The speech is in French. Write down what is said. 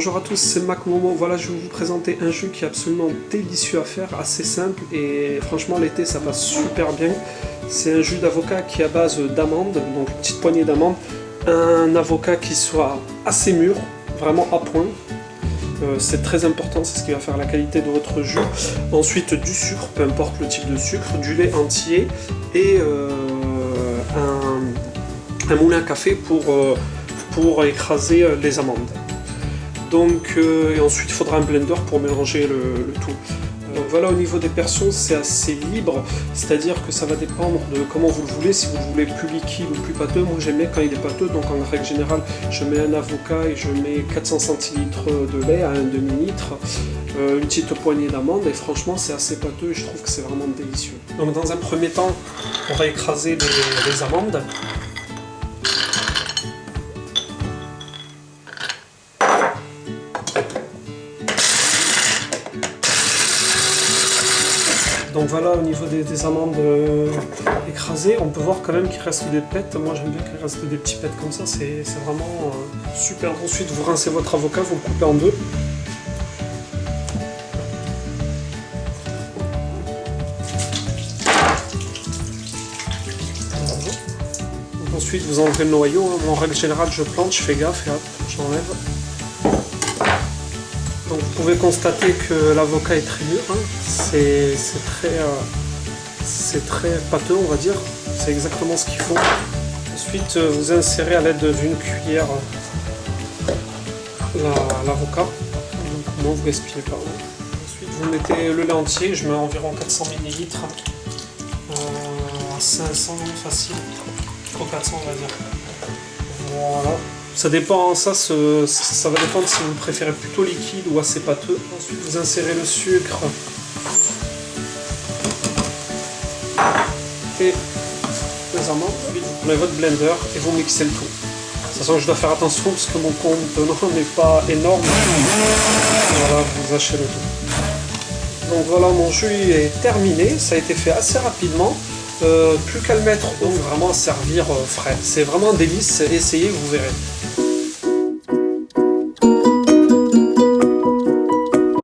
Bonjour à tous, c'est Mac Momo. Voilà, je vais vous présenter un jus qui est absolument délicieux à faire, assez simple et franchement l'été ça passe super bien. C'est un jus d'avocat qui est à base d'amandes, donc une petite poignée d'amandes, un avocat qui soit assez mûr, vraiment à point. C'est très important, c'est ce qui va faire la qualité de votre jus. Ensuite du sucre, peu importe le type de sucre, du lait entier et un moulin à café pour écraser les amandes. Donc, et ensuite il faudra un blender pour mélanger le tout. Voilà, au niveau des portions c'est assez libre, c'est-à-dire que ça va dépendre de comment vous le voulez, si vous le voulez plus liquide ou plus pâteux. Moi j'aime bien quand il est pâteux, donc en règle générale je mets un avocat et je mets 400 centilitres de lait à un demi-litre, une petite poignée d'amandes et franchement c'est assez pâteux et je trouve que c'est vraiment délicieux. Donc dans un premier temps on va écraser les amandes. Donc voilà, au niveau des amandes écrasées, on peut voir quand même qu'il reste des pets. Moi j'aime bien qu'il reste des petits pets comme ça, c'est vraiment super. Ensuite vous rincez votre avocat, vous le coupez en deux. Donc ensuite vous enlevez le noyau, hein. Moi, en règle générale je plante, je fais gaffe et hop, j'enlève. Donc vous pouvez constater que l'avocat est très mûr, hein. C'est très pâteux on va dire, c'est exactement ce qu'il faut. Ensuite vous insérez à l'aide d'une cuillère l'avocat, comment vous gaspillez pas. Ensuite vous mettez le lait entier, je mets environ 400 ml, à 500 facile, trop 400 on va dire. Voilà. Ça dépend, ça va dépendre si vous préférez plutôt liquide ou assez pâteux. Ensuite vous insérez le sucre et les amandes. Ensuite vous prenez votre blender et vous mixez le tout. De toute façon je dois faire attention parce que mon contenant n'est pas énorme. Voilà, vous hachez le tout. Donc voilà, mon jus est terminé, ça a été fait assez rapidement. Plus qu'à le mettre, donc vraiment servir frais. C'est vraiment un délice, essayez, vous verrez.